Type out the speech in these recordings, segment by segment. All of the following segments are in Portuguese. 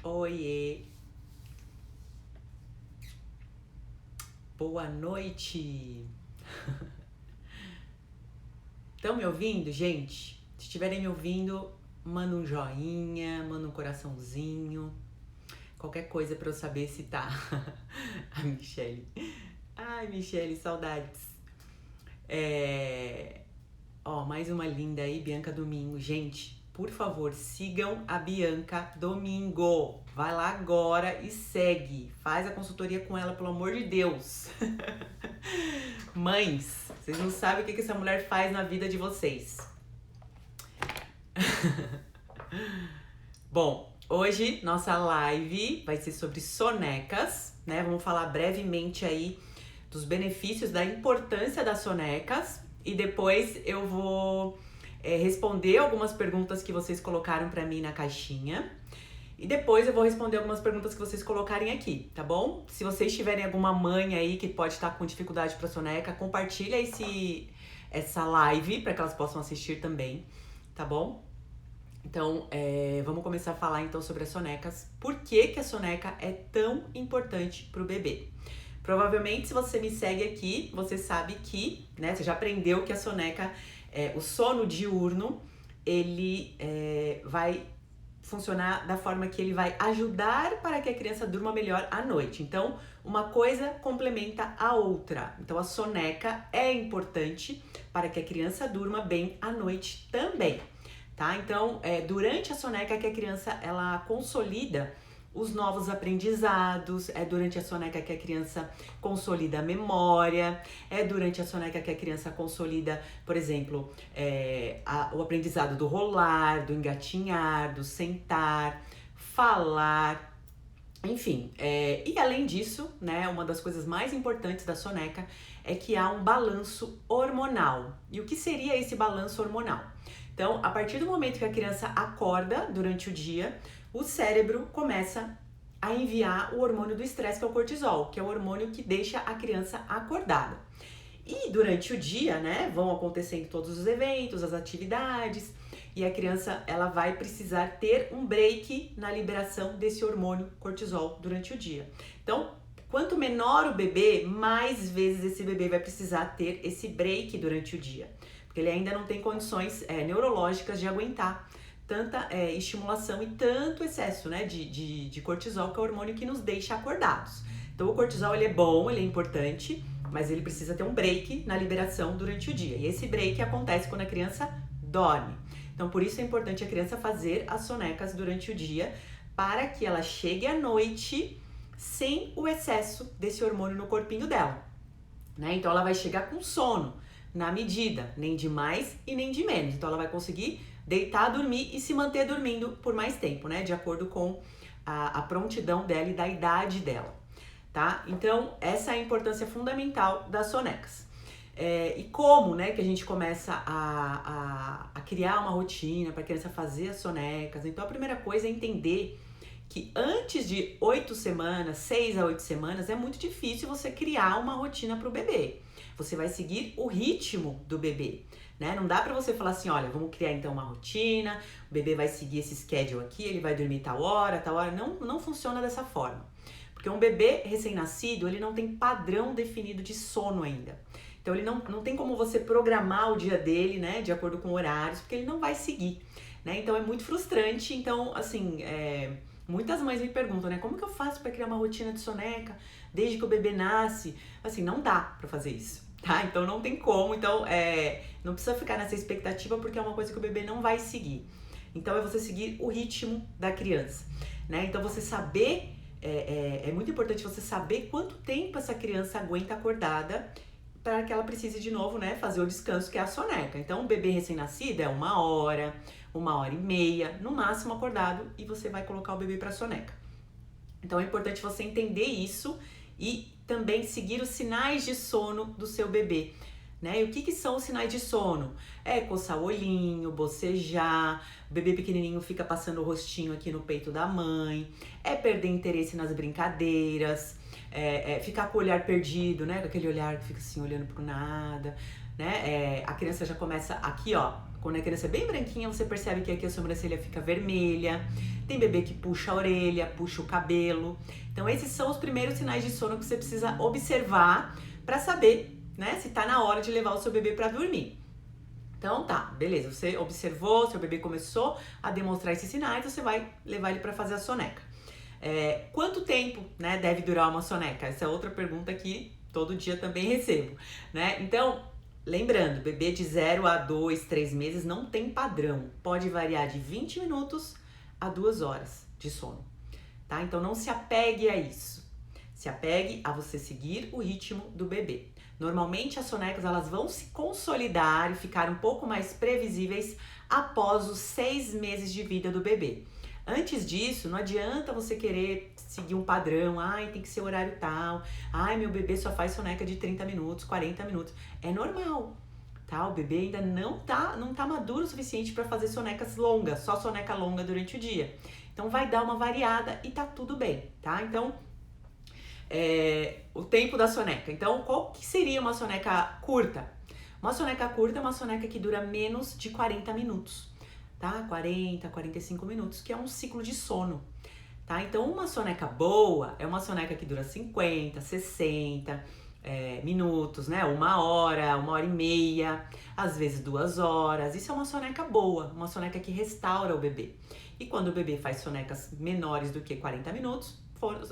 Oiê, boa noite. Estão me ouvindo, gente? Se estiverem me ouvindo, manda um joinha, manda um coraçãozinho, qualquer coisa pra eu saber se tá. A Michele. Ai, Michele, saudades. Mais uma linda aí, Bianca Domingo. Gente, por favor, sigam a Bianca Domingo. Vai lá agora e segue. Faz a consultoria com ela, pelo amor de Deus. Mães, vocês não sabem o que essa mulher faz na vida de vocês. Bom, hoje nossa live vai ser sobre sonecas, né? Vamos falar brevemente aí dos benefícios, da importância das sonecas. E depois eu vou responder algumas perguntas que vocês colocaram pra mim na caixinha. E depois eu vou responder algumas perguntas que vocês colocarem aqui, tá bom? Se vocês tiverem alguma mãe aí que pode estar com dificuldade pra soneca, compartilha essa live para que elas possam assistir também, tá bom? Então, vamos começar a falar então sobre as sonecas. Por que a soneca é tão importante pro bebê? Provavelmente, se você me segue aqui, você sabe que, né, você já aprendeu que a soneca, o sono diurno, ele vai funcionar da forma que ele vai ajudar para que a criança durma melhor à noite. Então, uma coisa complementa a outra. Então, a soneca é importante para que a criança durma bem à noite também, tá? Então, durante a soneca que a criança, ela consolida os novos aprendizados, é durante a soneca que a criança consolida a memória, é durante a soneca que a criança consolida, por exemplo, o aprendizado do rolar, do engatinhar, do sentar, falar, enfim. E além disso, né, uma das coisas mais importantes da soneca é que há um balanço hormonal. E o que seria esse balanço hormonal? Então, a partir do momento que a criança acorda durante o dia, o cérebro começa a enviar o hormônio do estresse, que é o cortisol, que é o hormônio que deixa a criança acordada. E durante o dia, né, vão acontecendo todos os eventos, as atividades, e a criança, ela vai precisar ter um break na liberação desse hormônio cortisol durante o dia. Então, quanto menor o bebê, mais vezes esse bebê vai precisar ter esse break durante o dia, porque ele ainda não tem condições neurológicas de aguentar tanta estimulação e tanto excesso, né, de cortisol, que é o hormônio que nos deixa acordados. Então, o cortisol, ele é bom, ele é importante, mas ele precisa ter um break na liberação durante o dia. E esse break acontece quando a criança dorme. Então, por isso é importante a criança fazer as sonecas durante o dia, para que ela chegue à noite sem o excesso desse hormônio no corpinho dela, né? Então, ela vai chegar com sono, na medida, nem de mais e nem de menos. Então, ela vai conseguir deitar, dormir e se manter dormindo por mais tempo, né? De acordo com a prontidão dela e da idade dela, tá? Então, essa é a importância fundamental das sonecas. E como, né, que a gente começa a criar uma rotina para a criança fazer as sonecas? Então, a primeira coisa é entender que antes de 8 semanas, 6 a 8 semanas, é muito difícil você criar uma rotina para o bebê. Você vai seguir o ritmo do bebê, né? Não dá pra você falar assim, olha, vamos criar então uma rotina, o bebê vai seguir esse schedule aqui, ele vai dormir tal hora. Não funciona dessa forma. Porque um bebê recém-nascido, ele não tem padrão definido de sono ainda. Então, ele não tem como você programar o dia dele, né, de acordo com horários, porque ele não vai seguir, né? Então, é muito frustrante. Então, assim, muitas mães me perguntam, né, como que eu faço pra criar uma rotina de soneca desde que o bebê nasce? Assim, não dá pra fazer isso, tá? Então, não tem como. Então, não precisa ficar nessa expectativa, porque é uma coisa que o bebê não vai seguir. Então, é você seguir o ritmo da criança, né? Então, você saber, é muito importante você saber quanto tempo essa criança aguenta acordada para que ela precise de novo, né, fazer o descanso, que é a soneca. Então, um bebê recém-nascido é 1 hora, 1h30, no máximo acordado, e você vai colocar o bebê para soneca. Então, é importante você entender isso e também seguir os sinais de sono do seu bebê, né? E o que são os sinais de sono? É coçar o olhinho, bocejar, o bebê pequenininho fica passando o rostinho aqui no peito da mãe, é perder interesse nas brincadeiras, ficar com o olhar perdido, né? Com aquele olhar que fica assim, olhando pro nada, né? A criança já começa aqui, ó, quando a criança é bem branquinha, você percebe que aqui a sobrancelha fica vermelha, Tem bebê que puxa a orelha, puxa o cabelo. Então esses são os primeiros sinais de sono que você precisa observar para saber, né, se tá na hora de levar o seu bebê para dormir. Então tá, beleza, você observou, seu bebê começou a demonstrar esses sinais, você vai levar ele para fazer a soneca. Quanto tempo, né, deve durar uma soneca? Essa é outra pergunta que todo dia também recebo, né? Então, lembrando, bebê de 0 a 2, 3 meses não tem padrão. Pode variar de 20 minutos a 2 horas de sono, tá? Então não se apegue a isso. Se apegue a você seguir o ritmo do bebê. Normalmente as sonecas elas vão se consolidar e ficar um pouco mais previsíveis após os 6 meses de vida do bebê. Antes disso, não adianta você querer seguir um padrão, ai, tem que ser horário tal, ai, meu bebê só faz soneca de 30 minutos, 40 minutos. É normal, tá? O bebê ainda não tá maduro o suficiente para fazer sonecas longas, só soneca longa durante o dia. Então vai dar uma variada e tá tudo bem, tá? Então, o tempo da soneca. Então, qual que seria uma soneca curta? Uma soneca curta é uma soneca que dura menos de 40 minutos, tá? 40, 45 minutos, que é um ciclo de sono, tá? Então, uma soneca boa é uma soneca que dura 50, 60 minutos, né? 1 hora, 1 hora e meia, às vezes 2 horas. Isso é uma soneca boa, uma soneca que restaura o bebê. E quando o bebê faz sonecas menores do que 40 minutos,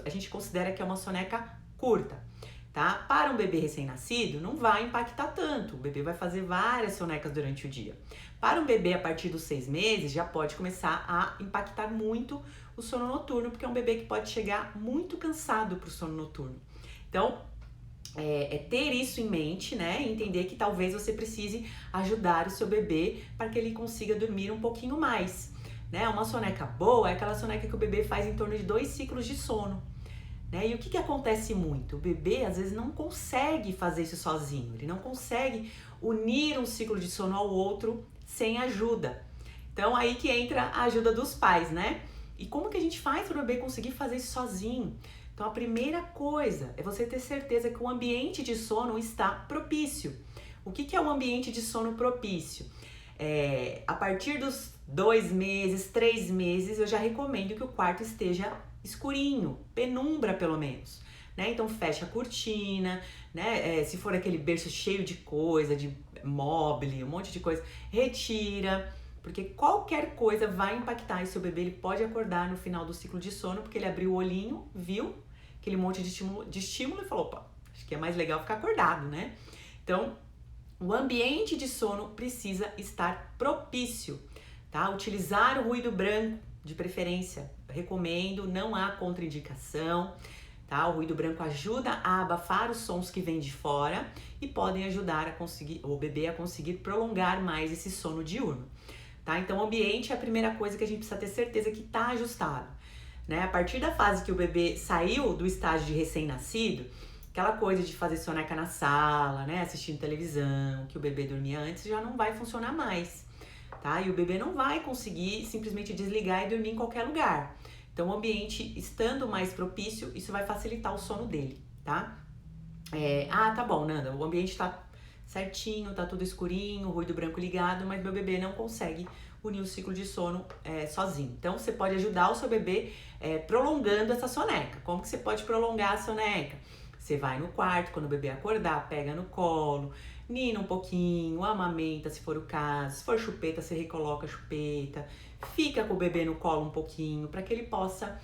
a gente considera que é uma soneca curta, tá? Para um bebê recém-nascido, não vai impactar tanto. O bebê vai fazer várias sonecas durante o dia. Para um bebê a partir dos 6 meses, já pode começar a impactar muito o sono noturno, porque é um bebê que pode chegar muito cansado para o sono noturno. Então, ter isso em mente, né? Entender que talvez você precise ajudar o seu bebê para que ele consiga dormir um pouquinho mais. Né? Uma soneca boa é aquela soneca que o bebê faz em torno de 2 ciclos de sono. Né? E o que acontece muito? O bebê às vezes não consegue fazer isso sozinho, ele não consegue unir um ciclo de sono ao outro sem ajuda. Então aí que entra a ajuda dos pais, né? E como que a gente faz para o bebê conseguir fazer isso sozinho? Então a primeira coisa é você ter certeza que o ambiente de sono está propício. O que é um ambiente de sono propício? A partir dos 2 meses, 3 meses, eu já recomendo que o quarto esteja escurinho, penumbra pelo menos, né? Então fecha a cortina, né? Se for aquele berço cheio de coisa, de mobile, um monte de coisa, retira, porque qualquer coisa vai impactar e seu bebê ele pode acordar no final do ciclo de sono, porque ele abriu o olhinho, viu aquele monte de estímulo e falou, opa, acho que é mais legal ficar acordado, né? Então, o ambiente de sono precisa estar propício, tá? Utilizar o ruído branco, de preferência, recomendo, não há contraindicação, tá? O ruído branco ajuda a abafar os sons que vêm de fora e podem ajudar o bebê a conseguir prolongar mais esse sono diurno, tá? Então, o ambiente é a primeira coisa que a gente precisa ter certeza que está ajustado, né? A partir da fase que o bebê saiu do estágio de recém-nascido, aquela coisa de fazer soneca na sala, né, assistindo televisão, que o bebê dormia antes, já não vai funcionar mais, tá? E o bebê não vai conseguir simplesmente desligar e dormir em qualquer lugar. Então, o ambiente estando mais propício, isso vai facilitar o sono dele, tá? Tá bom, Nanda, o ambiente tá certinho, tá tudo escurinho, ruído branco ligado, mas meu bebê não consegue unir o ciclo de sono sozinho. Então, você pode ajudar o seu bebê prolongando essa soneca. Como que você pode prolongar a soneca? Você vai no quarto, quando o bebê acordar, pega no colo, nina um pouquinho, amamenta se for o caso. Se for chupeta, você recoloca a chupeta. Fica com o bebê no colo um pouquinho, para que ele possa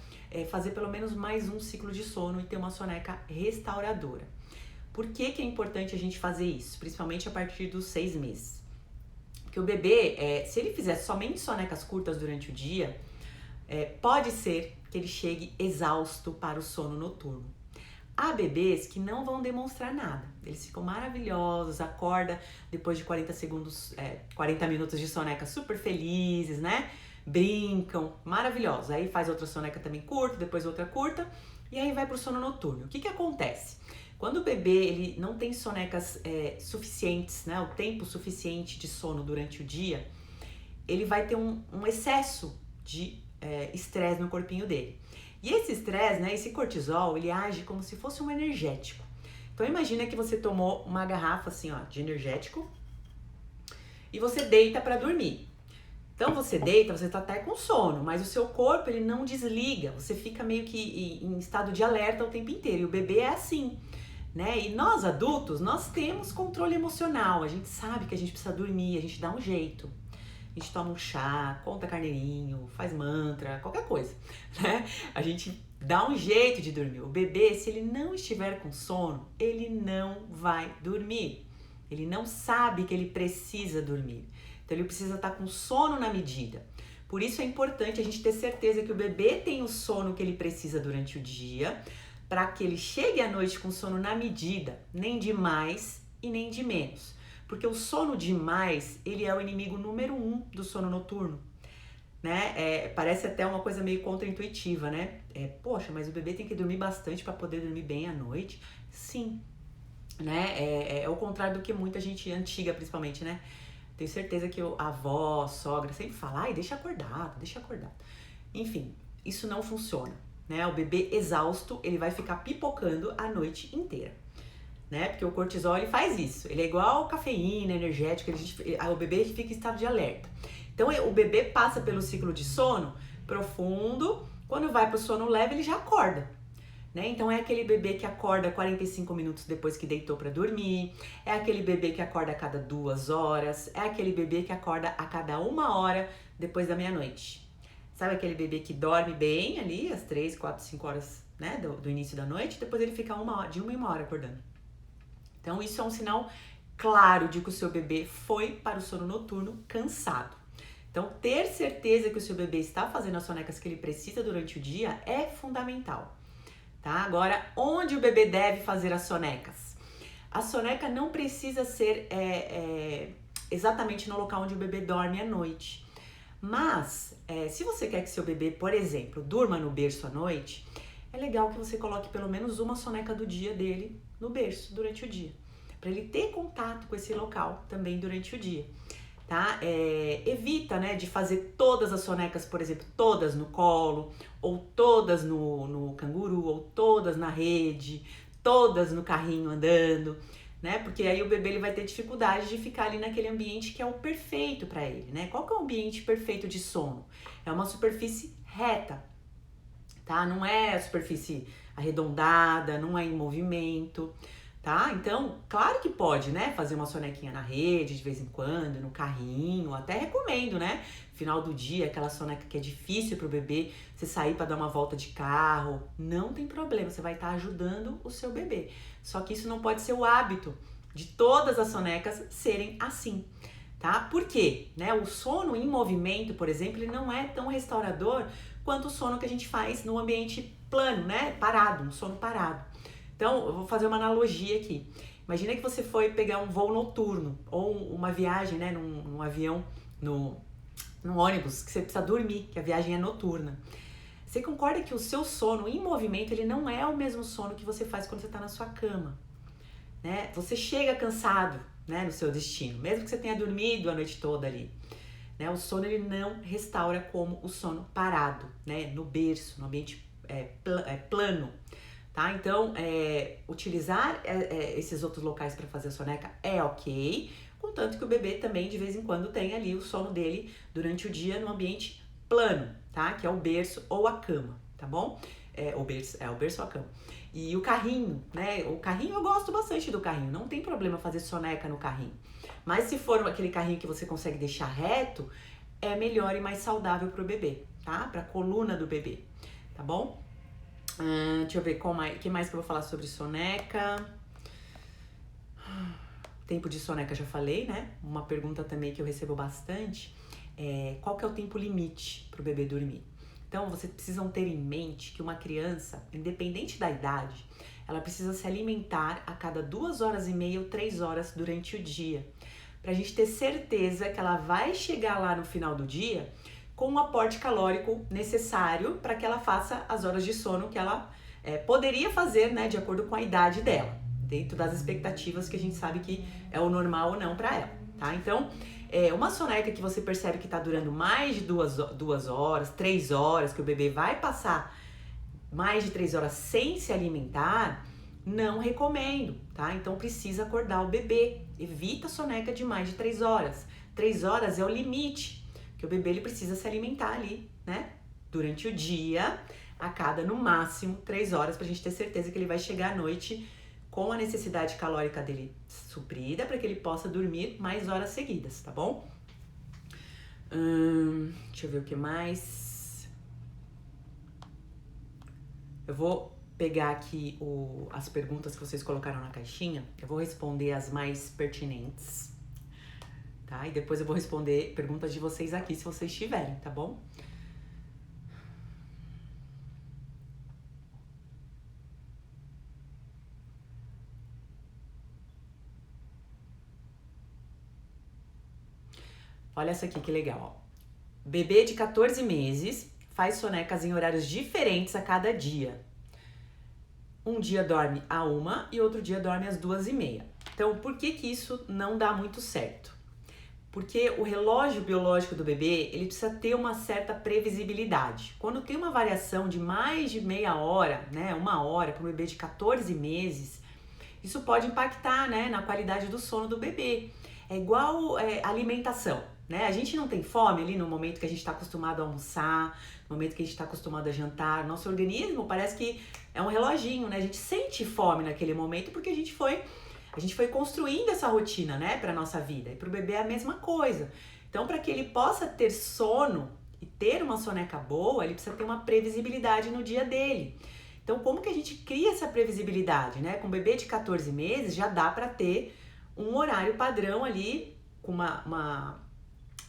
fazer pelo menos mais um ciclo de sono e ter uma soneca restauradora. Por que é importante a gente fazer isso? Principalmente a partir dos 6 meses. Porque o bebê, se ele fizer somente sonecas curtas durante o dia, pode ser que ele chegue exausto para o sono noturno. Há bebês que não vão demonstrar nada, eles ficam maravilhosos, acorda depois de 40 minutos de soneca super felizes, né? Brincam, maravilhosos. Aí faz outra soneca também curta, depois outra curta, e aí vai pro sono noturno. O que acontece? Quando o bebê ele não tem sonecas suficientes, né? O tempo suficiente de sono durante o dia, ele vai ter um excesso de estresse no corpinho dele. E esse estresse, né, esse cortisol, ele age como se fosse um energético. Então imagina que você tomou uma garrafa assim, ó, de energético e você deita para dormir. Então você deita, você tá até com sono, mas o seu corpo ele não desliga, você fica meio que em estado de alerta o tempo inteiro. E o bebê é assim, né? E nós adultos, nós temos controle emocional, a gente sabe que a gente precisa dormir, a gente dá um jeito. A gente toma um chá, conta carneirinho, faz mantra, qualquer coisa, né? A gente dá um jeito de dormir. O bebê, se ele não estiver com sono, ele não vai dormir. Ele não sabe que ele precisa dormir. Então ele precisa estar com sono na medida. Por isso é importante a gente ter certeza que o bebê tem o sono que ele precisa durante o dia, para que ele chegue à noite com sono na medida, nem de mais e nem de menos. Porque o sono demais, ele é o inimigo número 1 do sono noturno, né? Parece até uma coisa meio contraintuitiva, né? Poxa, mas o bebê tem que dormir bastante para poder dormir bem à noite. Sim, né? É o contrário do que muita gente antiga, principalmente, né? Tenho certeza que a avó, a sogra sempre fala, ai, deixa acordado, deixa acordado. Enfim, isso não funciona, né? O bebê exausto, ele vai ficar pipocando a noite inteira, né? Porque o cortisol, ele faz isso. Ele é igual cafeína, energético, o bebê fica em estado de alerta. Então, o bebê passa pelo ciclo de sono profundo, quando vai pro sono leve, ele já acorda, né? Então, é aquele bebê que acorda 45 minutos depois que deitou para dormir, é aquele bebê que acorda a cada 2 horas, é aquele bebê que acorda a cada 1 hora depois da meia-noite. Sabe aquele bebê que dorme bem ali, às 3, 4, 5 horas, né, do início da noite, depois ele fica de 1 em 1 hora acordando. Então, isso é um sinal claro de que o seu bebê foi para o sono noturno cansado. Então, ter certeza que o seu bebê está fazendo as sonecas que ele precisa durante o dia é fundamental, tá? Agora, onde o bebê deve fazer as sonecas? A soneca não precisa ser exatamente no local onde o bebê dorme à noite. Mas, se você quer que seu bebê, por exemplo, durma no berço à noite, é legal que você coloque pelo menos uma soneca do dia dele no berço durante o dia, para ele ter contato com esse local também durante o dia, tá? Evita, né, de fazer todas as sonecas, por exemplo, todas no colo, ou todas no canguru, ou todas na rede, todas no carrinho andando, né? Porque aí o bebê ele vai ter dificuldade de ficar ali naquele ambiente que é o perfeito para ele, né? Qual que é o ambiente perfeito de sono? É uma superfície reta, tá? Não é a superfície arredondada, não é em movimento, tá? Então, claro que pode, né? Fazer uma sonequinha na rede de vez em quando, no carrinho, até recomendo, né? Final do dia, aquela soneca que é difícil pro bebê, você sair para dar uma volta de carro, não tem problema, você vai estar ajudando o seu bebê. Só que isso não pode ser o hábito de todas as sonecas serem assim, tá? Por quê? Né? O sono em movimento, por exemplo, ele não é tão restaurador quanto o sono que a gente faz no ambiente plano, né? Parado, um sono parado. Então, eu vou fazer uma analogia aqui. Imagina que você foi pegar um voo noturno ou uma viagem, né, num avião, num ônibus, que você precisa dormir, que a viagem é noturna. Você concorda que o seu sono em movimento, ele não é o mesmo sono que você faz quando você está na sua cama, né? Você chega cansado, né, no seu destino, mesmo que você tenha dormido a noite toda ali, né? O sono, ele não restaura como o sono parado, né, no berço, no ambiente plano. Tá? Então, utilizar esses outros locais para fazer a soneca é ok, contanto que o bebê também, de vez em quando, tem ali o sono dele durante o dia no ambiente plano, tá? Que é o berço ou a cama, tá bom? O berço ou a cama. E o carrinho, né? O carrinho, eu gosto bastante do carrinho, não tem problema fazer soneca no carrinho. Mas se for aquele carrinho que você consegue deixar reto, é melhor e mais saudável para o bebê, tá? Para a coluna do bebê, tá bom? Deixa eu ver o que mais que eu vou falar sobre soneca. Tempo de soneca já falei, né? Uma pergunta também que eu recebo bastante é qual que é o tempo limite para o bebê dormir? Então, vocês precisam ter em mente que uma criança, independente da idade, ela precisa se alimentar a cada 2 horas e meia ou 3 horas durante o dia, pra gente ter certeza que ela vai chegar lá no final do dia com o aporte calórico necessário para que ela faça as horas de sono que ela poderia fazer, né, de acordo com a idade dela, dentro das expectativas que a gente sabe que é o normal ou não para ela, tá? Então, uma soneca que você percebe que está durando mais de 2 horas, 3 horas, que o bebê vai passar mais de 3 horas sem se alimentar, não recomendo, tá? Então, precisa acordar o bebê, evita a soneca de mais de 3 horas. 3 horas é o limite Porque o bebê ele precisa se alimentar ali, né? Durante o dia, a cada no máximo 3 horas, pra gente ter certeza que ele vai chegar à noite com a necessidade calórica dele suprida, para que ele possa dormir mais horas seguidas, tá bom? Deixa eu ver o que mais. Eu vou pegar aqui as perguntas que vocês colocaram na caixinha. Eu vou responder as mais pertinentes, tá? E depois eu vou responder perguntas de vocês aqui, se vocês tiverem, tá bom? Olha essa aqui que legal, ó. Bebê de 14 meses faz sonecas em horários diferentes a cada dia. Um dia dorme a 1 e outro dia dorme às 2h30. Então, por que isso não dá muito certo? Porque o relógio biológico do bebê, ele precisa ter uma certa previsibilidade. Quando tem uma variação de mais de meia hora, né, 1 hora para um bebê de 14 meses, isso pode impactar, né, na qualidade do sono do bebê. É igual alimentação, né? A gente não tem fome ali no momento que a gente está acostumado a almoçar, no momento que a gente está acostumado a jantar. Nosso organismo parece que é um reloginho, né? A gente sente fome naquele momento porque a gente foi construindo essa rotina, né, para nossa vida. E para o bebê é a mesma coisa. Então, para que ele possa ter sono e ter uma soneca boa, ele precisa ter uma previsibilidade no dia dele. Então, como que a gente cria essa previsibilidade, né? Com um bebê de 14 meses já dá para ter um horário padrão ali com uma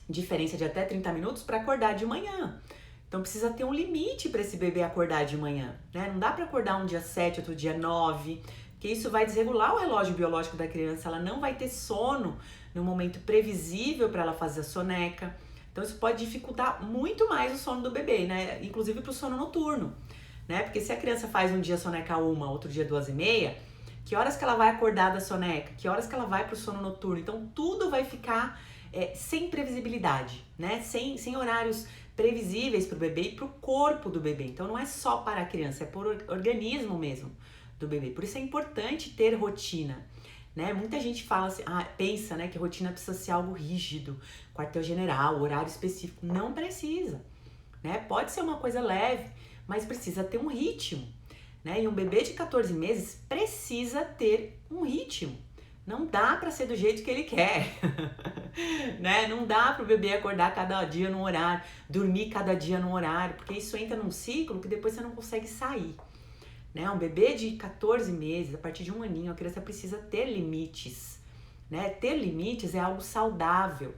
diferença de até 30 minutos para acordar de manhã. Então precisa ter um limite para esse bebê acordar de manhã, né? Não dá para acordar um dia 7, outro dia 9, porque isso vai desregular o relógio biológico da criança, ela não vai ter sono no momento previsível para ela fazer a soneca. Então isso pode dificultar muito mais o sono do bebê, né? Inclusive para o sono noturno, né? Porque se a criança faz um dia soneca 1, outro dia 2h30, que horas que ela vai acordar da soneca? Que horas que ela vai para o sono noturno? Então tudo vai ficar sem previsibilidade, né? Sem horários previsíveis para o bebê e para o corpo do bebê. Então não é só para a criança, é para o organismo mesmo do bebê. Por isso é importante ter rotina, né? Muita gente fala assim, pensa, né, que rotina precisa ser algo rígido, quartel-general, horário específico. Não precisa, né? Pode ser uma coisa leve, mas precisa ter um ritmo, né? E um bebê de 14 meses precisa ter um ritmo. Não dá para ser do jeito que ele quer, né? Não dá para o bebê acordar cada dia num horário, dormir cada dia num horário, porque isso entra num ciclo que depois você não consegue sair, né? Um bebê de 14 meses, a partir de 1 aninho, a criança precisa ter limites, né? Ter limites é algo saudável,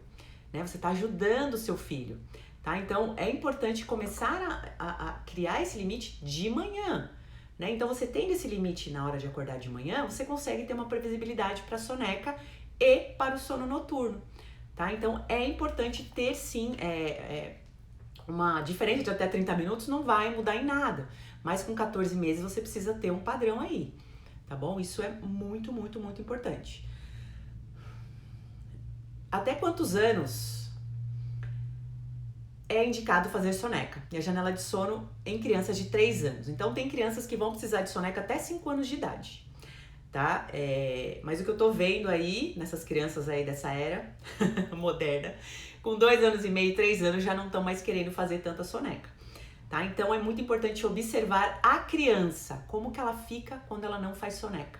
né? Você está ajudando o seu filho, tá? Então, é importante começar a criar esse limite de manhã, né? Então, você tendo esse limite na hora de acordar de manhã, você consegue ter uma previsibilidade para a soneca e para o sono noturno, tá? Então, é importante ter, sim, uma diferença de até 30 minutos não vai mudar em nada, mas com 14 meses você precisa ter um padrão aí, tá bom? Isso é muito, muito, muito importante. Até quantos anos é indicado fazer soneca? E a janela de sono em crianças de 3 anos. Então, tem crianças que vão precisar de soneca até 5 anos de idade, tá? Mas o que eu tô vendo aí, nessas crianças aí dessa era moderna, com 2 anos e meio, 3 anos, já não estão mais querendo fazer tanta soneca, tá? Então, é muito importante observar a criança, como que ela fica quando ela não faz soneca.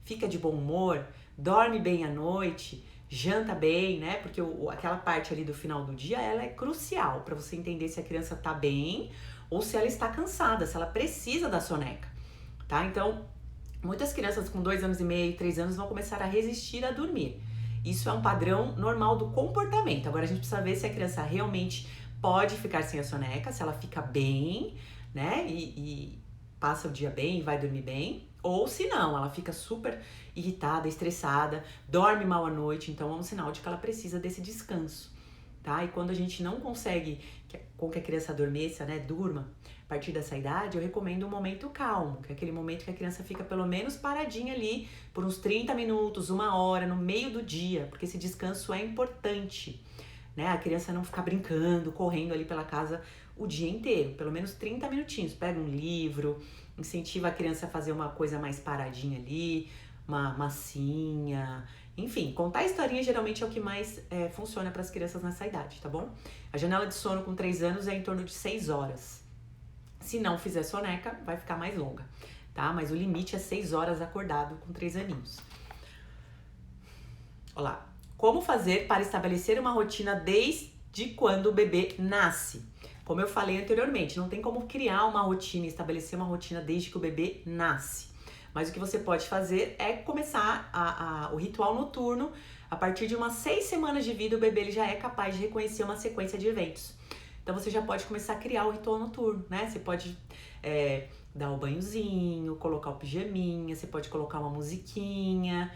Fica de bom humor, dorme bem à noite, janta bem, né? Porque aquela parte ali do final do dia, ela é crucial para você entender se a criança tá bem ou se ela está cansada, se ela precisa da soneca, tá? Então, muitas crianças com 2 anos e meio, 3 anos vão começar a resistir a dormir. Isso é um padrão normal do comportamento. Agora, a gente precisa ver se a criança realmente pode ficar sem a soneca, se ela fica bem, né? E passa o dia bem e vai dormir bem. Ou se não, ela fica super irritada, estressada, dorme mal à noite, então é um sinal de que ela precisa desse descanso, tá? E quando a gente não consegue com que a criança adormeça, né, durma, a partir dessa idade, eu recomendo um momento calmo, que é aquele momento que a criança fica pelo menos paradinha ali por uns 30 minutos, 1 hora, no meio do dia, porque esse descanso é importante, né? A criança não ficar brincando, correndo ali pela casa o dia inteiro, pelo menos 30 minutinhos. Pega um livro, incentiva a criança a fazer uma coisa mais paradinha ali, uma massinha. Enfim, contar historinha geralmente é o que mais funciona para as crianças nessa idade, tá bom? A janela de sono com 3 anos é em torno de 6 horas. Se não fizer soneca, vai ficar mais longa, tá? Mas o limite é 6 horas acordado com 3 aninhos. Olá. Como fazer para estabelecer uma rotina desde quando o bebê nasce? Como eu falei anteriormente, não tem como criar uma rotina, estabelecer uma rotina desde que o bebê nasce. Mas o que você pode fazer é começar o ritual noturno. A partir de umas 6 semanas de vida, o bebê ele já é capaz de reconhecer uma sequência de eventos. Então você já pode começar a criar o ritual noturno, né? Você pode dar o banhozinho, colocar o pijaminha, você pode colocar uma musiquinha,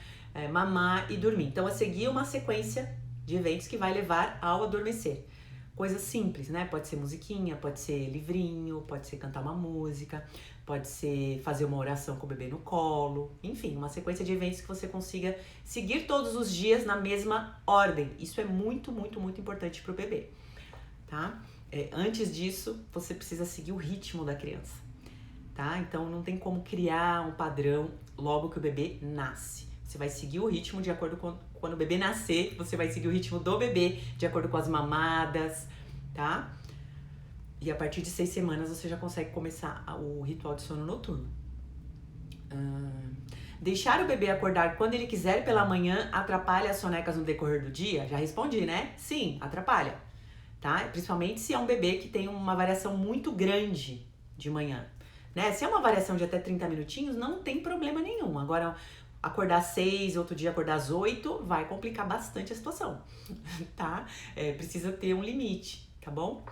mamar e dormir. Então é seguir uma sequência de eventos que vai levar ao adormecer. Coisa simples, né? Pode ser musiquinha, pode ser livrinho, pode ser cantar uma música, pode ser fazer uma oração com o bebê no colo, enfim, uma sequência de eventos que você consiga seguir todos os dias na mesma ordem. Isso é muito, muito, muito importante para o bebê, tá? Antes disso, você precisa seguir o ritmo da criança, tá? Então não tem como criar um padrão logo que o bebê nasce. Você vai seguir o ritmo de acordo com quando o bebê nascer, você vai seguir o ritmo do bebê de acordo com as mamadas, tá? E a partir de 6 semanas você já consegue começar o ritual de sono noturno. Deixar o bebê acordar quando ele quiser pela manhã atrapalha as sonecas no decorrer do dia? Já respondi, né? Sim, atrapalha, tá? Principalmente se é um bebê que tem uma variação muito grande de manhã, né? Se é uma variação de até 30 minutinhos, não tem problema nenhum. Agora, acordar às 6, outro dia acordar às 8, vai complicar bastante a situação, tá? Precisa ter um limite, tá bom?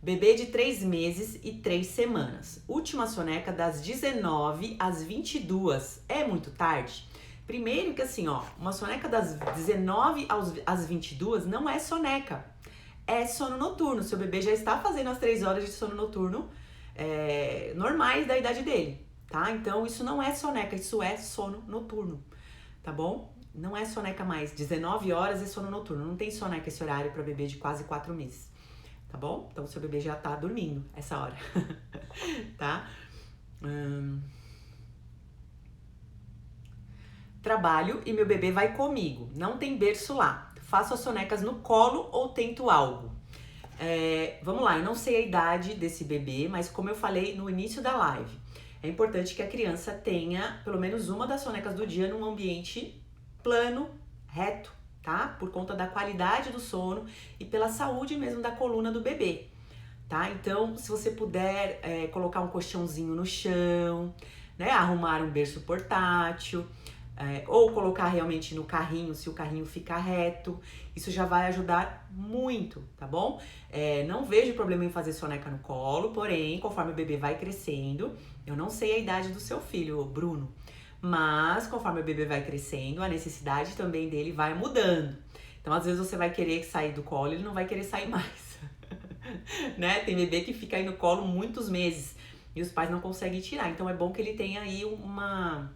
Bebê de 3 meses e 3 semanas. Última soneca das 19 às 22. É muito tarde? Primeiro que assim, ó, uma soneca das 19 às 22 não é soneca. É sono noturno. Seu bebê já está fazendo as 3 horas de sono noturno normais da idade dele, tá? Então isso não é soneca, isso é sono noturno, tá bom? Não é soneca mais. 19 horas é sono noturno. Não tem soneca esse horário para bebê de quase 4 meses. Tá bom? Então, seu bebê já tá dormindo essa hora, tá? Trabalho e meu bebê vai comigo. Não tem berço lá. Faço as sonecas no colo ou tento algo? Vamos lá, eu não sei a idade desse bebê, mas como eu falei no início da live, é importante que a criança tenha pelo menos uma das sonecas do dia num ambiente plano, reto, tá? Por conta da qualidade do sono e pela saúde mesmo da coluna do bebê, tá? Então, se você puder colocar um colchãozinho no chão, né? Arrumar um berço portátil, ou colocar realmente no carrinho, se o carrinho ficar reto, isso já vai ajudar muito, tá bom? Não vejo problema em fazer soneca no colo, porém, conforme o bebê vai crescendo, eu não sei a idade do seu filho, Bruno, mas conforme o bebê vai crescendo, a necessidade também dele vai mudando. Então, às vezes você vai querer sair do colo, ele não vai querer sair mais, né? Tem bebê que fica aí no colo muitos meses e os pais não conseguem tirar. Então, é bom que ele tenha aí uma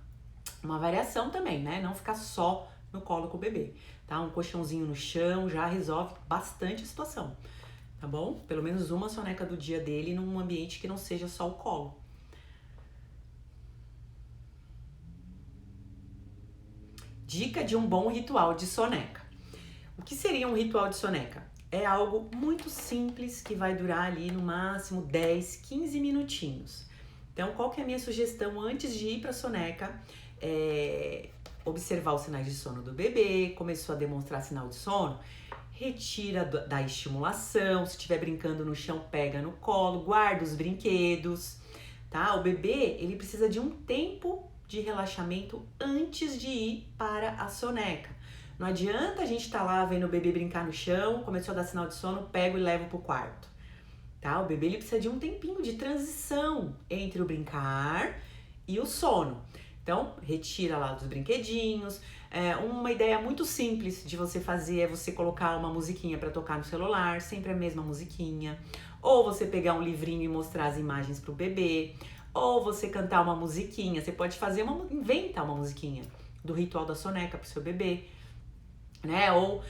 variação também, né? Não ficar só no colo com o bebê, tá? Um colchãozinho no chão já resolve bastante a situação, tá bom? Pelo menos uma soneca do dia dele num ambiente que não seja só o colo. Dica de um bom ritual de soneca. O que seria um ritual de soneca? É algo muito simples que vai durar ali no máximo 10, 15 minutinhos. Então, qual que é a minha sugestão antes de ir para a soneca? Observar os sinais de sono do bebê, começou a demonstrar sinal de sono, retira da estimulação, se estiver brincando no chão, pega no colo, guarda os brinquedos, tá? O bebê, ele precisa de um tempo de relaxamento antes de ir para a soneca. Não adianta a gente estar lá vendo o bebê brincar no chão, começou a dar sinal de sono, pego e levo pro quarto, tá? O bebê, ele precisa de um tempinho de transição entre o brincar e o sono. Então, retira lá dos brinquedinhos. Uma ideia muito simples de você fazer é você colocar uma musiquinha para tocar no celular, sempre a mesma musiquinha. Ou você pegar um livrinho e mostrar as imagens pro bebê. Ou você cantar uma musiquinha. Você pode fazer inventar uma musiquinha do ritual da soneca pro seu bebê. né? Ou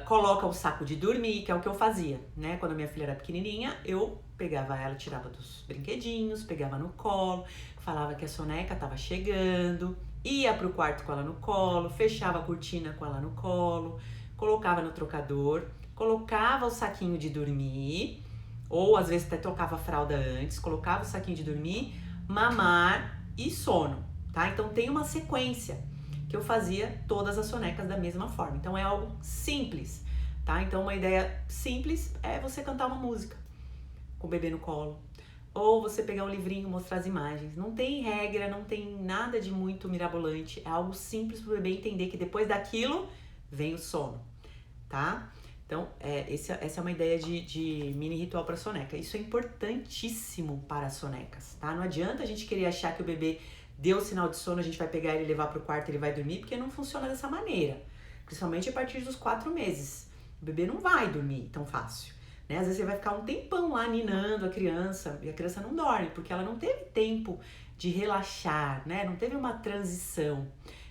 coloca o saco de dormir, que é o que eu fazia, né? Quando a minha filha era pequenininha, eu pegava ela, tirava dos brinquedinhos, pegava no colo, falava que a soneca tava chegando, ia pro quarto com ela no colo, fechava a cortina com ela no colo, colocava no trocador, colocava o saquinho de dormir, ou às vezes até trocava a fralda antes, colocava o saquinho de dormir, mamar e sono, tá? Então tem uma sequência que eu fazia todas as sonecas da mesma forma. Então é algo simples, tá? Então uma ideia simples é você cantar uma música com o bebê no colo. Ou você pegar um livrinho e mostrar as imagens. Não tem regra, não tem nada de muito mirabolante. É algo simples para o bebê entender que depois daquilo vem o sono, tá? Então, essa é uma ideia de mini ritual para soneca. Isso é importantíssimo para as sonecas, tá? Não adianta a gente querer achar que o bebê deu o sinal de sono, a gente vai pegar ele e levar pro quarto e ele vai dormir, porque não funciona dessa maneira. Principalmente a partir dos 4 meses. O bebê não vai dormir tão fácil, né? Às vezes você vai ficar um tempão lá ninando a criança e a criança não dorme, porque ela não teve tempo de relaxar, né? Não teve uma transição.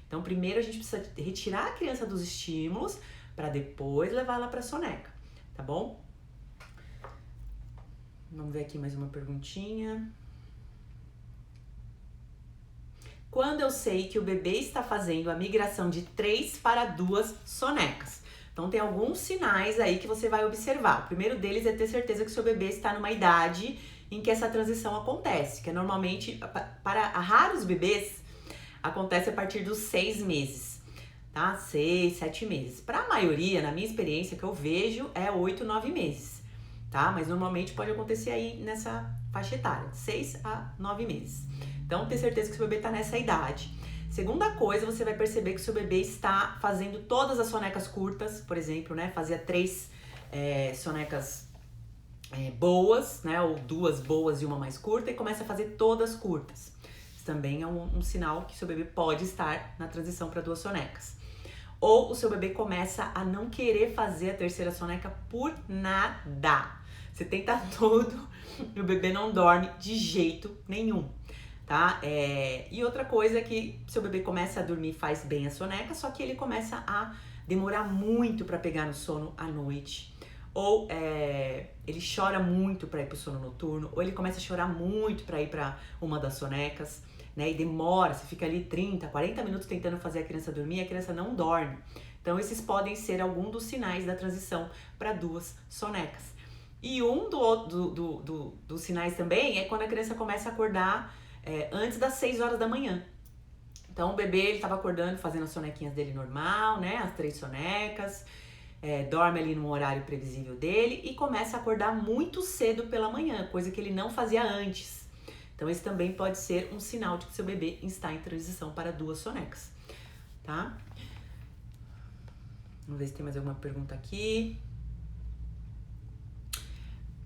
Então, primeiro a gente precisa retirar a criança dos estímulos para depois levar ela para soneca, tá bom? Vamos ver aqui mais uma perguntinha. Quando eu sei que o bebê está fazendo a migração de 3 para 2 sonecas? Então tem alguns sinais aí que você vai observar. O primeiro deles é ter certeza que seu bebê está numa idade em que essa transição acontece, que é normalmente, para raros bebês, acontece a partir dos 6 meses, tá? 6, 7 meses. Para a maioria, na minha experiência, que eu vejo, é 8, 9 meses, tá? Mas normalmente pode acontecer aí nessa faixa etária, 6 a 9 meses. Então, ter certeza que seu bebê está nessa idade. Segunda coisa, você vai perceber que seu bebê está fazendo todas as sonecas curtas, por exemplo, né? Fazia 3 sonecas boas, né? Ou 2 boas e uma mais curta, e começa a fazer todas curtas. Isso também é um sinal que seu bebê pode estar na transição para 2 sonecas. Ou o seu bebê começa a não querer fazer a terceira soneca por nada. Você tenta tudo e o bebê não dorme de jeito nenhum. Tá? E outra coisa é que seu bebê começa a dormir, faz bem a soneca, só que ele começa a demorar muito para pegar no sono à noite. Ou ele chora muito para ir pro sono noturno, ou ele começa a chorar muito para ir para uma das sonecas, né? E demora, você fica ali 30, 40 minutos tentando fazer a criança dormir e a criança não dorme. Então esses podem ser alguns dos sinais da transição para 2 sonecas. E um dos sinais também é quando a criança começa a acordar antes das 6 horas da manhã. Então o bebê, ele tava acordando, fazendo as sonequinhas dele normal, né? As 3 sonecas, dorme ali no horário previsível dele e começa a acordar muito cedo pela manhã, coisa que ele não fazia antes. Então esse também pode ser um sinal de que seu bebê está em transição para 2 sonecas, tá? Vamos ver se tem mais alguma pergunta aqui.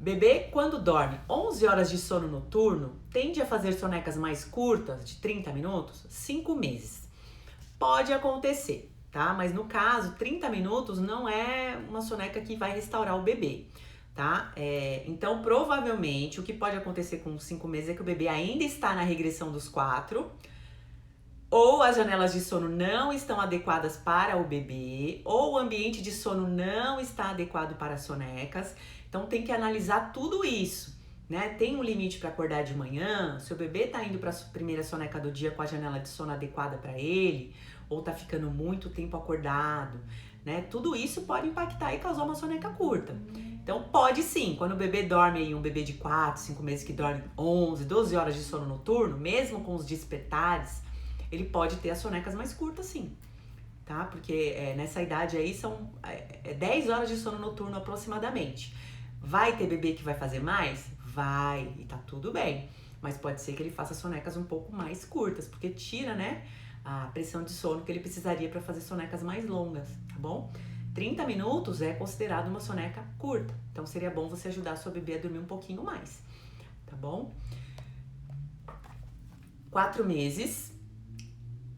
Bebê, quando dorme 11 horas de sono noturno, tende a fazer sonecas mais curtas, de 30 minutos, 5 meses. Pode acontecer, tá? Mas no caso, 30 minutos não é uma soneca que vai restaurar o bebê, tá? Então, provavelmente, o que pode acontecer com 5 meses é que o bebê ainda está na regressão dos 4, ou as janelas de sono não estão adequadas para o bebê, ou o ambiente de sono não está adequado para as sonecas. Então tem que analisar tudo isso, né? Tem um limite para acordar de manhã, seu bebê tá indo para a primeira soneca do dia com a janela de sono adequada para ele, ou tá ficando muito tempo acordado, né? Tudo isso pode impactar e causar uma soneca curta. Então pode sim, quando o bebê dorme aí, um bebê de 4, 5 meses que dorme 11, 12 horas de sono noturno, mesmo com os despertares, ele pode ter as sonecas mais curtas sim, tá? Porque nessa idade aí são 10 horas de sono noturno aproximadamente. Vai ter bebê que vai fazer mais? Vai, e tá tudo bem. Mas pode ser que ele faça sonecas um pouco mais curtas, porque tira, né, a pressão de sono que ele precisaria para fazer sonecas mais longas, tá bom? 30 minutos é considerado uma soneca curta, então seria bom você ajudar a sua bebê a dormir um pouquinho mais, tá bom? 4 meses,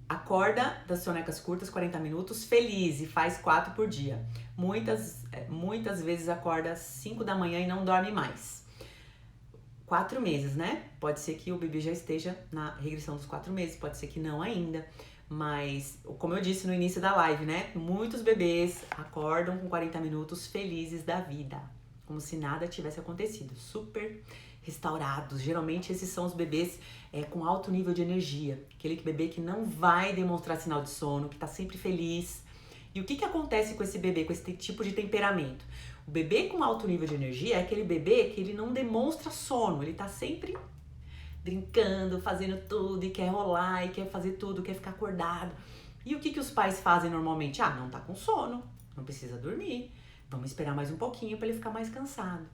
acorda das sonecas curtas, 40 minutos, feliz e faz 4 por dia. Muitas vezes acorda às 5 da manhã e não dorme mais. 4 meses, né? Pode ser que o bebê já esteja na regressão dos 4 meses, pode ser que não ainda. Mas, como eu disse no início da live, né? Muitos bebês acordam com 40 minutos felizes da vida, como se nada tivesse acontecido, super restaurados. Geralmente esses são os bebês com alto nível de energia, aquele bebê que não vai demonstrar sinal de sono, que tá sempre feliz. E o que acontece com esse bebê, com esse tipo de temperamento? O bebê com alto nível de energia é aquele bebê que ele não demonstra sono, ele tá sempre brincando, fazendo tudo e quer rolar e quer fazer tudo, quer ficar acordado. E o que os pais fazem normalmente? Ah, não tá com sono, não precisa dormir, vamos esperar mais um pouquinho para ele ficar mais cansado.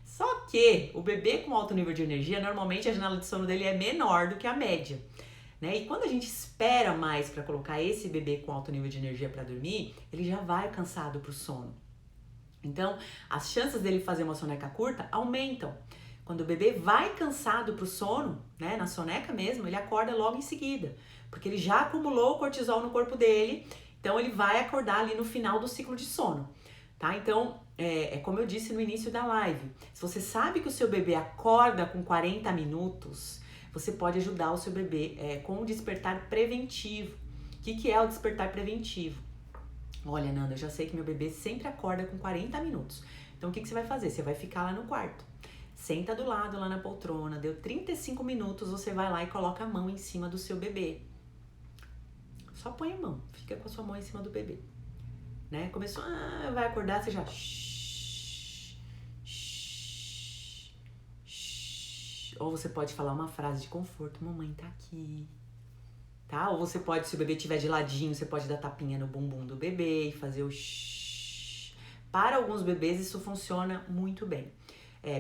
Só que o bebê com alto nível de energia, normalmente a janela de sono dele é menor do que a média, né? E quando a gente espera mais para colocar esse bebê com alto nível de energia para dormir, ele já vai cansado pro sono. Então, as chances dele fazer uma soneca curta aumentam. Quando o bebê vai cansado pro sono, né, na soneca mesmo, ele acorda logo em seguida, porque ele já acumulou o cortisol no corpo dele, então ele vai acordar ali no final do ciclo de sono, tá? Então, como eu disse no início da live, se você sabe que o seu bebê acorda com 40 minutos, você pode ajudar o seu bebê com o despertar preventivo. O que é o despertar preventivo? Olha, Nanda, eu já sei que meu bebê sempre acorda com 40 minutos. Então, o que você vai fazer? Você vai ficar lá no quarto. Senta do lado, lá na poltrona. Deu 35 minutos, você vai lá e coloca a mão em cima do seu bebê. Só põe a mão. Fica com a sua mão em cima do bebê. Né? Começou, vai acordar, você já... Ou você pode falar uma frase de conforto. Mamãe tá aqui. Tá? Ou você pode, se o bebê estiver de ladinho, você pode dar tapinha no bumbum do bebê e fazer o shhh. Para alguns bebês isso funciona muito bem.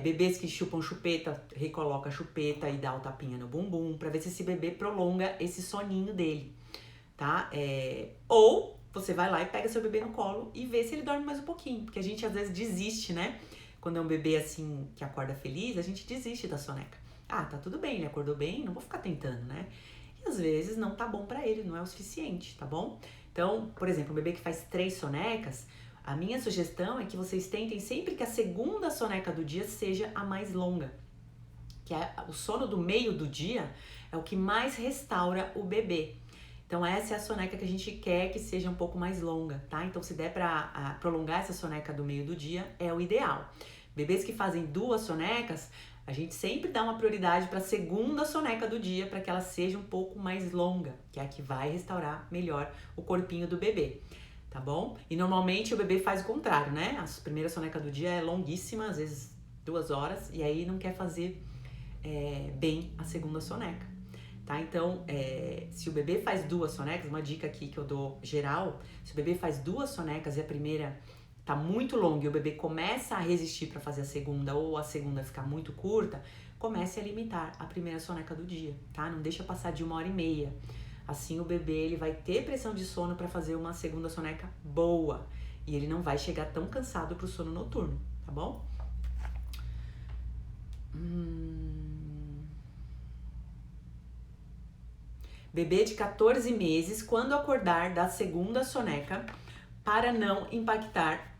Bebês que chupam chupeta, recoloca a chupeta e dá o tapinha no bumbum para ver se esse bebê prolonga esse soninho dele, tá? Ou você vai lá e pega seu bebê no colo e vê se ele dorme mais um pouquinho, porque a gente às vezes desiste, né? Quando é um bebê assim que acorda feliz, a gente desiste da soneca. Ah, tá tudo bem, ele acordou bem, não vou ficar tentando, né? E às vezes não tá bom pra ele, não é o suficiente, tá bom? Então, por exemplo, um bebê que faz 3 sonecas, a minha sugestão é que vocês tentem sempre que a segunda soneca do dia seja a mais longa. Que o sono do meio do dia é o que mais restaura o bebê. Então essa é a soneca que a gente quer que seja um pouco mais longa, tá? Então se der pra prolongar essa soneca do meio do dia, é o ideal. Bebês que fazem 2 sonecas, a gente sempre dá uma prioridade para a segunda soneca do dia, para que ela seja um pouco mais longa, que é a que vai restaurar melhor o corpinho do bebê, tá bom? E normalmente o bebê faz o contrário, né? A primeira soneca do dia é longuíssima, às vezes 2 horas, e aí não quer fazer bem a segunda soneca, tá? Então, se o bebê faz 2 sonecas, uma dica aqui que eu dou geral, se o bebê faz 2 sonecas e a primeira tá muito longa e o bebê começa a resistir para fazer a segunda ou a segunda ficar muito curta, comece a limitar a primeira soneca do dia, tá? Não deixa passar de 1h30. Assim o bebê ele vai ter pressão de sono para fazer uma segunda soneca boa e ele não vai chegar tão cansado pro sono noturno, tá bom? Bebê de 14 meses, quando acordar da segunda soneca, para não impactar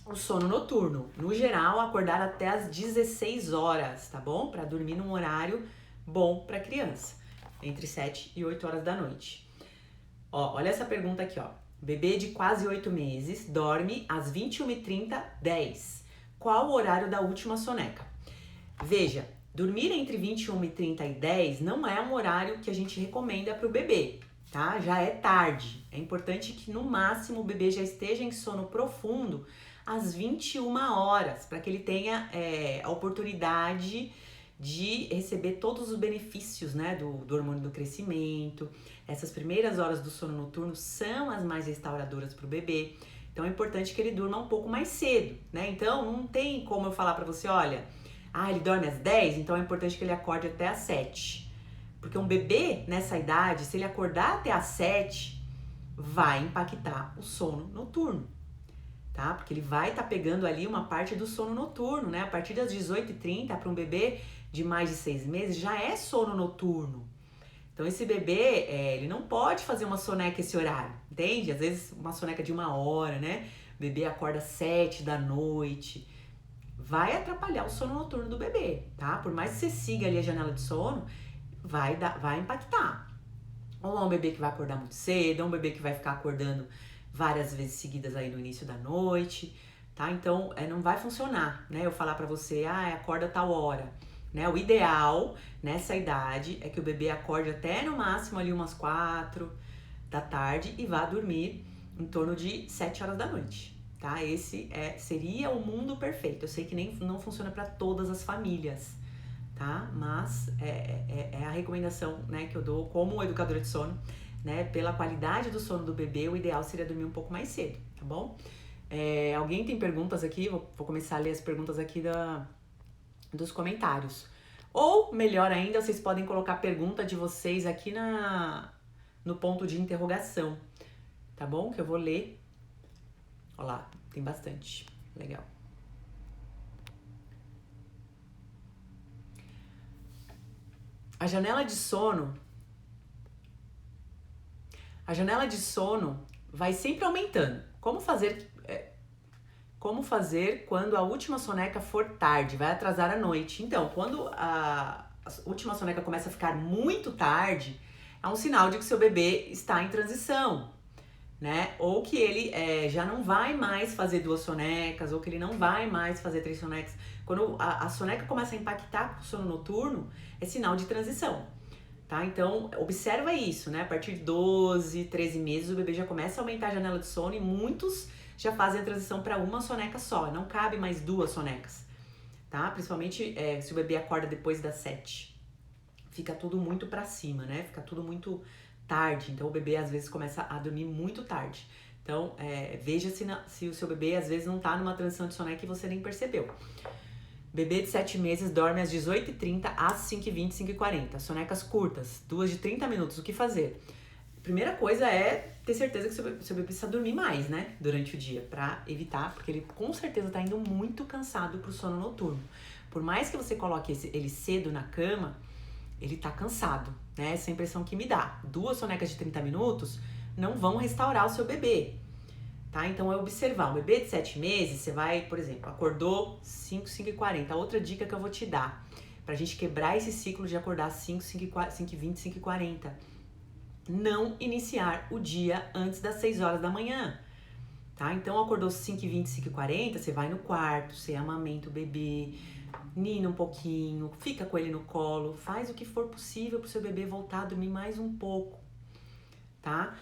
o sono noturno. No geral, acordar até as 16 horas, tá bom? Para dormir num horário bom para criança, entre 7 e 8 horas da noite. Ó, olha essa pergunta aqui, ó. Bebê de quase 8 meses dorme às 21h30, 10. Qual o horário da última soneca? Veja, dormir entre 21h30 e 10 não é um horário que a gente recomenda para o bebê, tá? Já é tarde. É importante que no máximo o bebê já esteja em sono profundo às 21 horas, para que ele tenha a oportunidade de receber todos os benefícios, né, do hormônio do crescimento. Essas primeiras horas do sono noturno são as mais restauradoras para o bebê. Então é importante que ele durma um pouco mais cedo, né? Então não tem como eu falar para você, olha, ele dorme às 10, então é importante que ele acorde até às 7. Porque um bebê nessa idade, se ele acordar até às 7, vai impactar o sono noturno, tá? Porque ele vai estar pegando ali uma parte do sono noturno, né? A partir das 18h30, para um bebê de mais de 6 meses, já é sono noturno. Então esse bebê, ele não pode fazer uma soneca esse horário, entende? Às vezes uma soneca de 1 hora, né? O bebê acorda às 7 da noite. Vai atrapalhar o sono noturno do bebê, tá? Por mais que você siga ali a janela de sono, vai impactar. Ou é um bebê que vai acordar muito cedo, ou é um bebê que vai ficar acordando várias vezes seguidas aí no início da noite, tá? Então, não vai funcionar, né? Eu falar pra você, acorda tal hora, né? O ideal nessa idade é que o bebê acorde até no máximo ali umas 4 da tarde e vá dormir em torno de 7 horas da noite, tá? Esse seria o mundo perfeito. Eu sei que não funciona para todas as famílias, tá? Mas é a recomendação, né, que eu dou como educadora de sono, né? Pela qualidade do sono do bebê, o ideal seria dormir um pouco mais cedo, tá bom? Alguém tem perguntas aqui? Vou começar a ler as perguntas aqui dos comentários. Ou, melhor ainda, vocês podem colocar a pergunta de vocês aqui no ponto de interrogação, tá bom? Que eu vou ler. Olha lá, tem bastante. Legal. A janela de sono vai sempre aumentando. Como fazer quando a última soneca for tarde? Vai atrasar a noite. Então, quando a última soneca começa a ficar muito tarde, é um sinal de que seu bebê está em transição, né? Ou que ele já não vai mais fazer 2 sonecas, ou que ele não vai mais fazer 3 sonecas. Quando a soneca começa a impactar o sono noturno, é sinal de transição, tá? Então, observa isso, né? A partir de 12, 13 meses, o bebê já começa a aumentar a janela de sono e muitos já fazem a transição para uma soneca só. Não cabe mais 2 sonecas, tá? Principalmente se o bebê acorda depois das 7. Fica tudo muito para cima, né? Fica tudo muito tarde. Então, o bebê às vezes começa a dormir muito tarde. Então, veja se o seu bebê às vezes não tá numa transição de soneca e você nem percebeu. Bebê de 7 meses dorme às 18h30, às 5h20, 5h40. Sonecas curtas, 2 de 30 minutos. O que fazer? Primeira coisa é ter certeza que seu bebê precisa dormir mais, né? Durante o dia, pra evitar, porque ele com certeza tá indo muito cansado pro sono noturno. Por mais que você coloque ele cedo na cama, ele tá cansado, né? Essa é a impressão que me dá. 2 sonecas de 30 minutos não vão restaurar o seu bebê, tá? Então, é observar. Um bebê de 7 meses, você vai, por exemplo, acordou 5, 5h40. Outra dica que eu vou te dar, pra gente quebrar esse ciclo de acordar 5, 5h20, 5h40. Não iniciar o dia antes das 6 horas da manhã, tá? Então, acordou 5h20, 5h40, você vai no quarto, você amamenta o bebê, nina um pouquinho, fica com ele no colo, faz o que for possível pro seu bebê voltar a dormir mais um pouco, tá?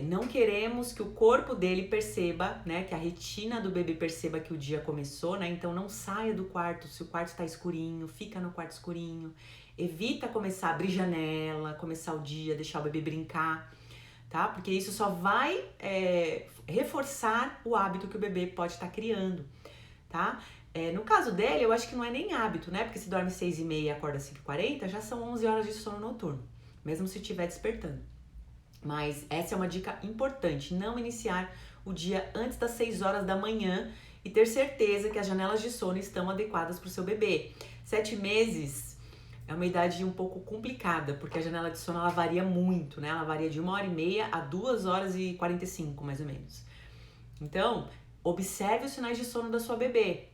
Não queremos que o corpo dele perceba, né, que a retina do bebê perceba que o dia começou, né? Então não saia do quarto, se o quarto está escurinho, fica no quarto escurinho. Evita começar a abrir janela, começar o dia, deixar o bebê brincar, tá? Porque isso só vai reforçar o hábito que o bebê pode estar criando, tá? No caso dele, eu acho que não é nem hábito, né? Porque se dorme 6h30 e acorda 5h40, já são 11 horas de sono noturno, mesmo se estiver despertando. Mas essa é uma dica importante, não iniciar o dia antes das 6 horas da manhã e ter certeza que as janelas de sono estão adequadas para o seu bebê. 7 meses é uma idade um pouco complicada, porque a janela de sono ela varia muito, né? Ela varia de 1h30 a 2h45, mais ou menos. Então, observe os sinais de sono da sua bebê,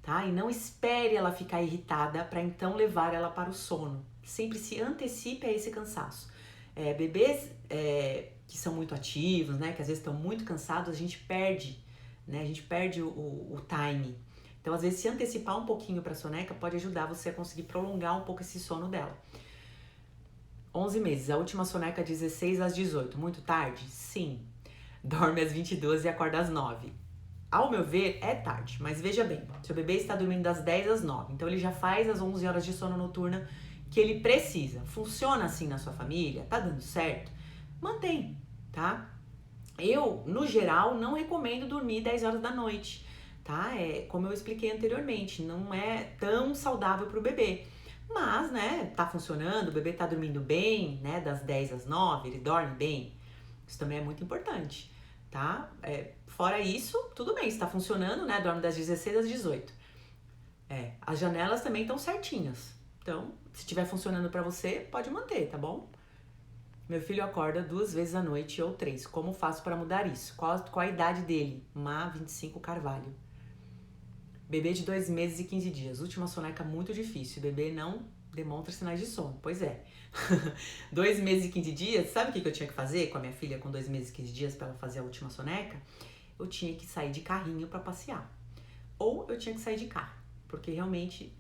tá? E não espere ela ficar irritada para então levar ela para o sono. Sempre se antecipe a esse cansaço. Bebês que são muito ativos, né? Que às vezes estão muito cansados, a gente perde, né? A gente perde o time. Então, às vezes, se antecipar um pouquinho para a soneca pode ajudar você a conseguir prolongar um pouco esse sono dela. 11 meses, a última soneca 16 às 18. Muito tarde? Sim. Dorme às 22 e acorda às 9. Ao meu ver, é tarde, mas veja bem, seu bebê está dormindo das 10 às 9, então ele já faz as 11 horas de sono noturna que ele precisa. Funciona assim na sua família? Tá dando certo? Mantém, tá? Eu, no geral, não recomendo dormir 10 horas da noite, tá? Como eu expliquei anteriormente, não é tão saudável pro bebê. Mas, né, tá funcionando, o bebê tá dormindo bem, né, das 10 às 9, ele dorme bem. Isso também é muito importante, tá? Fora isso, tudo bem, se tá funcionando, né, dorme das 16 às 18. As janelas também estão certinhas. Então, se estiver funcionando pra você, pode manter, tá bom? Meu filho acorda 2 vezes à noite ou 3. Como faço para mudar isso? Qual a idade dele? Má 25 Carvalho. Bebê de 2 meses e 15 dias. Última soneca muito difícil. O bebê não demonstra sinais de sono. Pois é. 2 meses e 15 dias, sabe o que eu tinha que fazer com a minha filha com 2 meses e 15 dias para ela fazer a última soneca? Eu tinha que sair de carrinho para passear. Ou eu tinha que sair de carro, porque realmente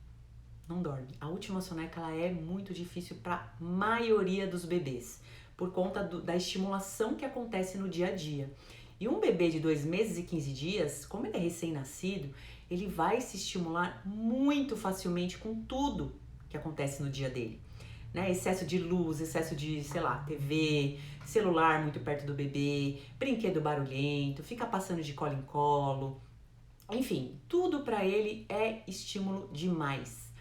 não dorme. A última soneca ela é muito difícil para a maioria dos bebês, por conta da estimulação que acontece no dia a dia. E um bebê de 2 meses e 15 dias, como ele é recém-nascido, ele vai se estimular muito facilmente com tudo que acontece no dia dele. Né? Excesso de luz, excesso de, sei lá, TV, celular muito perto do bebê, brinquedo barulhento, fica passando de colo em colo. Enfim, tudo para ele é estímulo demais.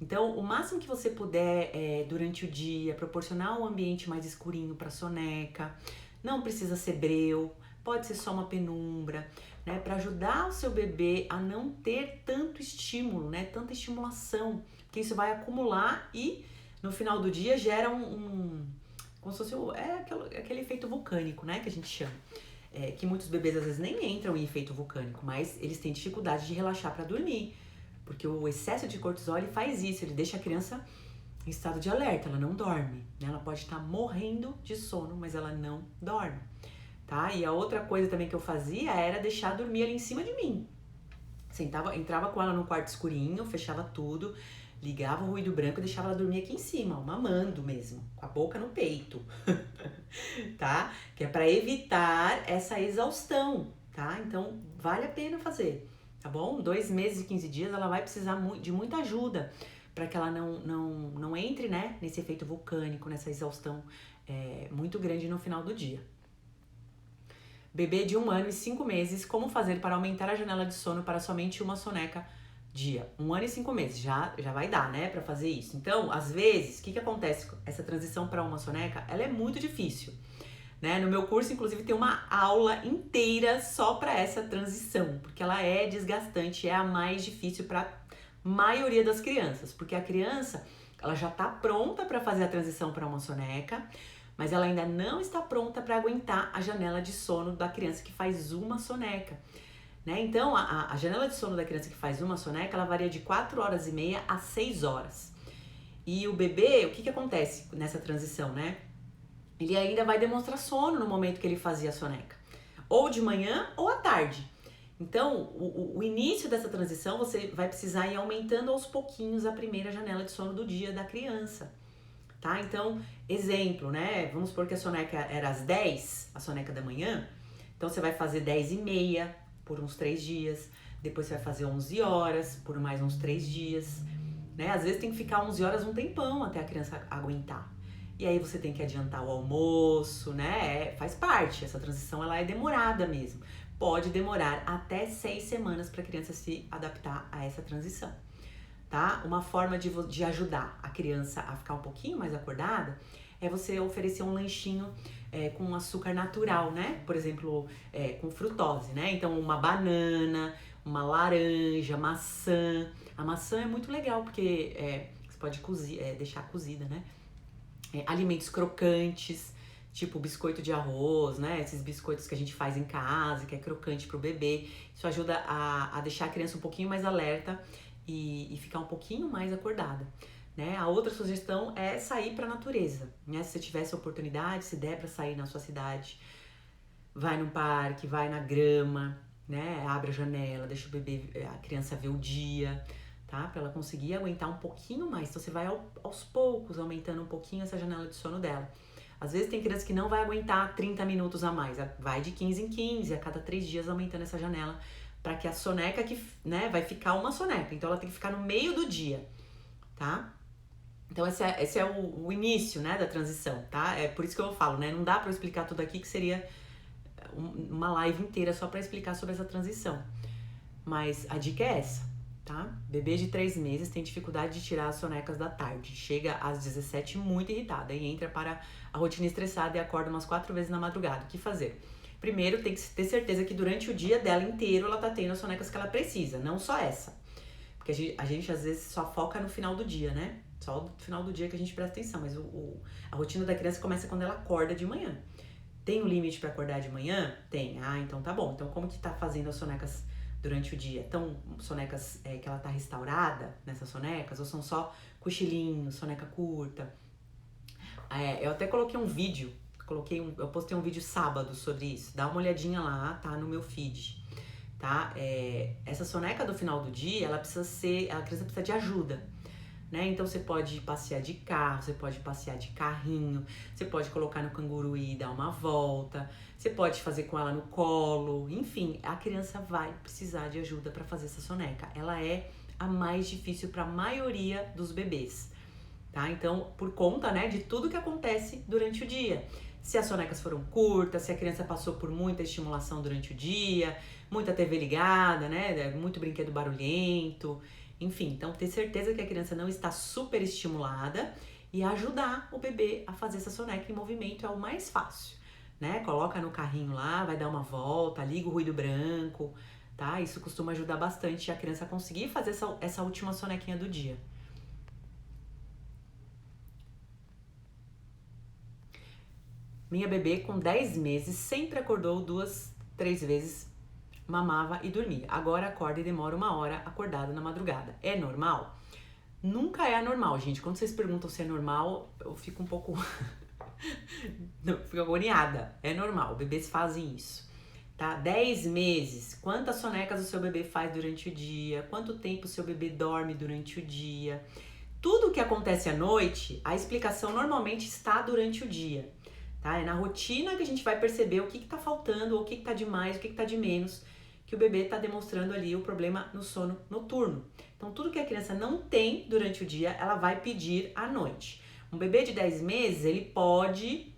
Então, o máximo que você puder durante o dia, proporcionar um ambiente mais escurinho para soneca. Não precisa ser breu, pode ser só uma penumbra, né? Para ajudar o seu bebê a não ter tanto estímulo, né? Tanta estimulação, porque isso vai acumular e no final do dia gera como se fosse aquele efeito vulcânico, né? Que a gente chama. Que muitos bebês às vezes nem entram em efeito vulcânico, mas eles têm dificuldade de relaxar para dormir. Porque o excesso de cortisol ele faz isso, ele deixa a criança em estado de alerta, ela não dorme, né? Ela pode estar morrendo de sono, mas ela não dorme, tá? E a outra coisa também que eu fazia era deixar dormir ali em cima de mim. Entrava com ela no quarto escurinho, fechava tudo, ligava o ruído branco e deixava ela dormir aqui em cima, ó, mamando mesmo, com a boca no peito, tá? Que é para evitar essa exaustão, tá? Então, vale a pena fazer. Tá bom? 2 meses e 15 dias ela vai precisar de muita ajuda para que ela não entre, né, nesse efeito vulcânico, nessa exaustão muito grande no final do dia. Bebê de 1 ano e 5 meses, como fazer para aumentar a janela de sono para somente uma soneca dia? 1 ano e 5 meses, já vai dar, né, para fazer isso. Então, às vezes, o que acontece? Essa transição para uma soneca, ela é muito difícil. Né? No meu curso, inclusive, tem uma aula inteira só para essa transição, porque ela é desgastante, é a mais difícil para a maioria das crianças, porque a criança ela já está pronta para fazer a transição para uma soneca, mas ela ainda não está pronta para aguentar a janela de sono da criança que faz uma soneca. Né? Então, a janela de sono da criança que faz uma soneca, ela varia de 4 horas e meia a 6 horas. E o bebê, o que acontece nessa transição, né? Ele ainda vai demonstrar sono no momento que ele fazia a soneca. Ou de manhã ou à tarde. Então, o início dessa transição, você vai precisar ir aumentando aos pouquinhos a primeira janela de sono do dia da criança. Tá? Então, exemplo, né? Vamos supor que a soneca era às 10, a soneca da manhã. Então, você vai fazer 10 e meia por uns 3 dias. Depois você vai fazer 11 horas por mais uns 3 dias. Né? Às vezes tem que ficar 11 horas um tempão até a criança aguentar. E aí você tem que adiantar o almoço, né? Faz parte, essa transição ela é demorada mesmo. Pode demorar até 6 semanas para a criança se adaptar a essa transição, tá? Uma forma de ajudar a criança a ficar um pouquinho mais acordada é você oferecer um lanchinho com açúcar natural, né? Por exemplo, com frutose, né? Então, uma banana, uma laranja, maçã. A maçã é muito legal porque você pode deixar cozida, né? Alimentos crocantes, tipo biscoito de arroz, né? Esses biscoitos que a gente faz em casa, que é crocante pro bebê. Isso ajuda a deixar a criança um pouquinho mais alerta e ficar um pouquinho mais acordada. Né? A outra sugestão é sair para a natureza. Né? Se você tiver essa oportunidade, se der para sair na sua cidade, vai num parque, vai na grama, né? Abre a janela, deixa a criança ver o dia. Tá? Para ela conseguir aguentar um pouquinho mais. Então, você vai aos poucos aumentando um pouquinho essa janela de sono dela. Às vezes tem criança que não vai aguentar 30 minutos a mais. Vai de 15 em 15, a cada 3 dias aumentando essa janela. Para que a soneca, né, vai ficar uma soneca. Então, ela tem que ficar no meio do dia, tá? Então, esse é o início, né, da transição, tá? É por isso que eu falo, né? Não dá para eu explicar tudo aqui, que seria uma live inteira só para explicar sobre essa transição. Mas a dica é essa. Tá? Bebê de 3 meses tem dificuldade de tirar as sonecas da tarde. Chega às 17 muito irritada e entra para a rotina estressada e acorda umas 4 vezes na madrugada. O que fazer? Primeiro, tem que ter certeza que durante o dia dela inteiro ela tá tendo as sonecas que ela precisa, não só essa. Porque a gente às vezes só foca no final do dia, né? Só no final do dia que a gente presta atenção. Mas a rotina da criança começa quando ela acorda de manhã. Tem um limite para acordar de manhã? Tem. Ah, então tá bom. Então como que tá fazendo as sonecas durante o dia? Então, sonecas que ela tá restaurada nessas sonecas ou são só cochilinho, soneca curta. Eu até coloquei um vídeo, eu postei um vídeo sábado sobre isso. Dá uma olhadinha lá, tá no meu feed, tá? Essa soneca do final do dia, a criança precisa de ajuda, né? Então você pode passear de carro, você pode passear de carrinho, você pode colocar no canguru e dar uma volta, você pode fazer com ela no colo, enfim, a criança vai precisar de ajuda para fazer essa soneca. Ela é a mais difícil para a maioria dos bebês, tá? Então, por conta, né, de tudo que acontece durante o dia. Se as sonecas foram curtas, se a criança passou por muita estimulação durante o dia, muita TV ligada, né, muito brinquedo barulhento, enfim. Então, ter certeza que a criança não está super estimulada e ajudar o bebê a fazer essa soneca em movimento é o mais fácil, né? Coloca no carrinho lá, vai dar uma volta, liga o ruído branco, tá? Isso costuma ajudar bastante a criança a conseguir fazer essa última sonequinha do dia. Minha bebê com 10 meses sempre acordou 2, 3 vezes, mamava e dormia. Agora acorda e demora 1 hora acordada na madrugada. É normal? Nunca é anormal, gente. Quando vocês perguntam se é normal, eu fico um pouco... fico agoniada. É normal, bebês fazem isso, tá? 10 meses, quantas sonecas o seu bebê faz durante o dia? Quanto tempo o seu bebê dorme durante o dia? Tudo que acontece à noite, a explicação normalmente está durante o dia, tá? É na rotina que a gente vai perceber o que tá faltando, ou o que tá de mais, o que tá de menos, que o bebê tá demonstrando ali o problema no sono noturno. Então, tudo que a criança não tem durante o dia, ela vai pedir à noite. Um bebê de 10 meses, ele pode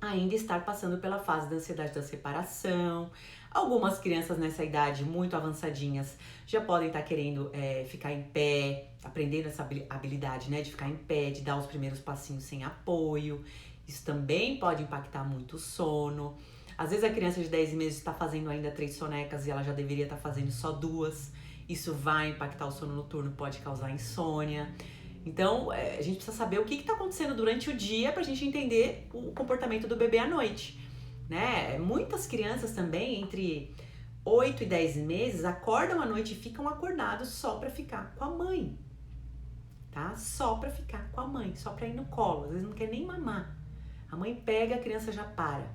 ainda estar passando pela fase da ansiedade da separação. Algumas crianças nessa idade muito avançadinhas já podem estar querendo ficar em pé, aprendendo essa habilidade, né, de ficar em pé, de dar os primeiros passinhos sem apoio. Isso também pode impactar muito o sono. Às vezes a criança de 10 meses está fazendo ainda 3 sonecas e ela já deveria estar fazendo só 2. Isso vai impactar o sono noturno, pode causar insônia. Então, a gente precisa saber o que está acontecendo durante o dia para a gente entender o comportamento do bebê à noite, né? Muitas crianças também, entre 8 e 10 meses, acordam à noite e ficam acordados só para ficar com a mãe, tá? Só para ficar com a mãe, só para ir no colo. Às vezes não quer nem mamar. A mãe pega, a criança já para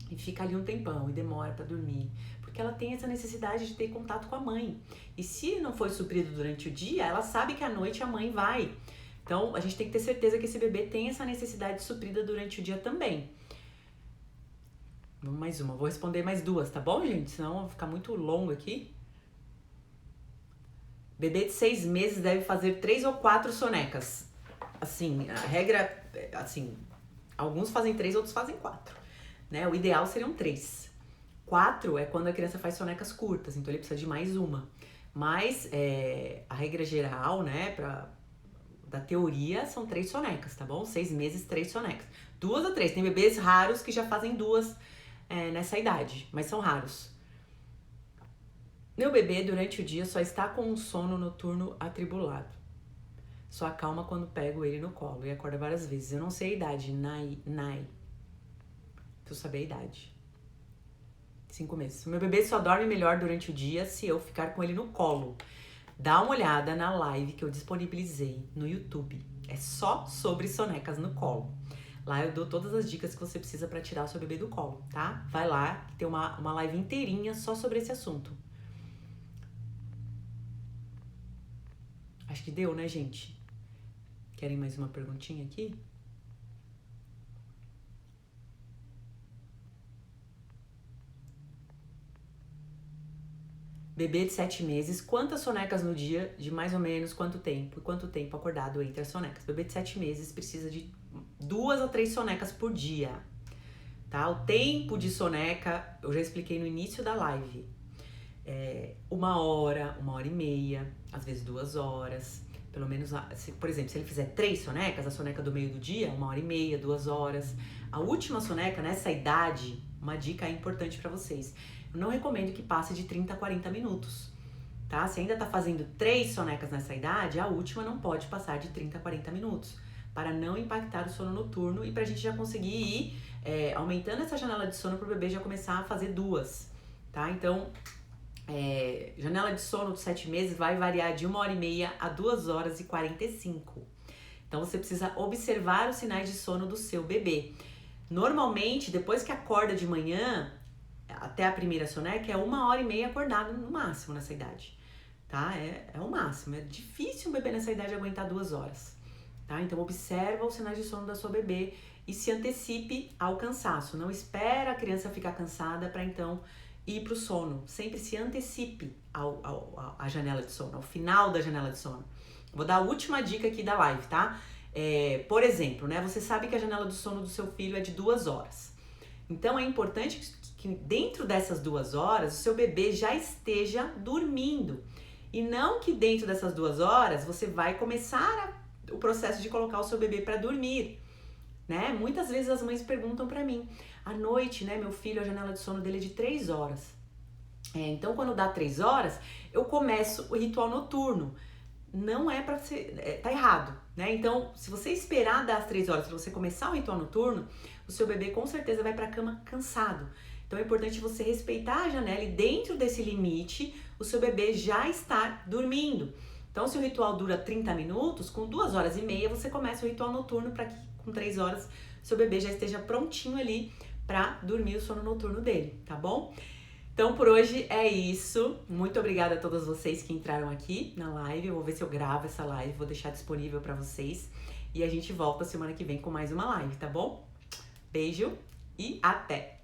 e fica ali um tempão e demora para dormir, porque ela tem essa necessidade de ter contato com a mãe. E se não foi suprido durante o dia, ela sabe que à noite a mãe vai. Então, a gente tem que ter certeza que esse bebê tem essa necessidade suprida durante o dia também. Vamos mais uma, vou responder mais 2, tá bom, gente? Senão vai ficar muito longo aqui. Bebê de 6 meses deve fazer 3 ou 4 sonecas. Assim, a regra, assim, alguns fazem 3, outros fazem 4. Né? O ideal seriam 3. 4 é quando a criança faz sonecas curtas, então ele precisa de mais uma. Mas a regra geral, né, da teoria, são 3 sonecas, tá bom? 6 meses, 3 sonecas. 2 a 3. Tem bebês raros que já fazem 2 nessa idade, mas são raros. Meu bebê, durante o dia, só está com um sono noturno atribulado. Só acalma quando pego ele no colo e acorda várias vezes. Eu não sei a idade, Nai. Preciso saber a idade. 5 meses. O meu bebê só dorme melhor durante o dia se eu ficar com ele no colo. Dá uma olhada na live que eu disponibilizei no YouTube. É só sobre sonecas no colo. Lá eu dou todas as dicas que você precisa para tirar o seu bebê do colo, tá? Vai lá, que tem uma live inteirinha só sobre esse assunto. Acho que deu, né, gente? Querem mais uma perguntinha aqui? Bebê de 7 meses, quantas sonecas no dia, de mais ou menos quanto tempo? E quanto tempo acordado entre as sonecas? Bebê de 7 meses precisa de 2 a 3 sonecas por dia, tá? O tempo de soneca, eu já expliquei no início da live. 1 hora, 1h30, às vezes 2 horas. Pelo menos, por exemplo, se ele fizer 3 sonecas, a soneca do meio do dia, 1h30, 2 horas. A última soneca, nessa idade, uma dica importante para vocês. Eu não recomendo que passe de 30 a 40 minutos, tá? Se ainda tá fazendo 3 sonecas nessa idade, a última não pode passar de 30 a 40 minutos, para não impactar o sono noturno e pra gente já conseguir ir aumentando essa janela de sono pro bebê já começar a fazer 2, tá? Então, Janela de sono dos 7 meses vai variar de 1h30 a 2h45. Então você precisa observar os sinais de sono do seu bebê. Normalmente, depois que acorda de manhã, até a primeira soneca, é 1h30 acordado no máximo nessa idade, tá? É o máximo. É difícil um bebê nessa idade aguentar 2 horas, tá? Então observa os sinais de sono da sua bebê e se antecipe ao cansaço. Não espera a criança ficar cansada para então ir pro sono. Sempre se antecipe à janela de sono, ao final da janela de sono. Vou dar a última dica aqui da live, tá? Por exemplo, né? Você sabe que a janela do sono do seu filho é de 2 horas. Então é importante que dentro dessas 2 horas o seu bebê já esteja dormindo. E não que dentro dessas 2 horas você vai começar o processo de colocar o seu bebê para dormir, né? Muitas vezes as mães perguntam para mim, à noite, né, meu filho, a janela de sono dele é de 3 horas. Então quando dá 3 horas, eu começo o ritual noturno. Não é pra ser, tá errado, né? Então, se você esperar das 3 horas para você começar o ritual noturno, o seu bebê com certeza vai pra cama cansado. Então é importante você respeitar a janela e dentro desse limite, o seu bebê já está dormindo. Então, se o ritual dura 30 minutos, com 2h30 você começa o ritual noturno para que com 3 horas seu bebê já esteja prontinho ali para dormir o sono noturno dele, tá bom? Então, por hoje é isso. Muito obrigada a todos vocês que entraram aqui na live. Eu vou ver se eu gravo essa live, vou deixar disponível para vocês. E a gente volta semana que vem com mais uma live, tá bom? Beijo e até!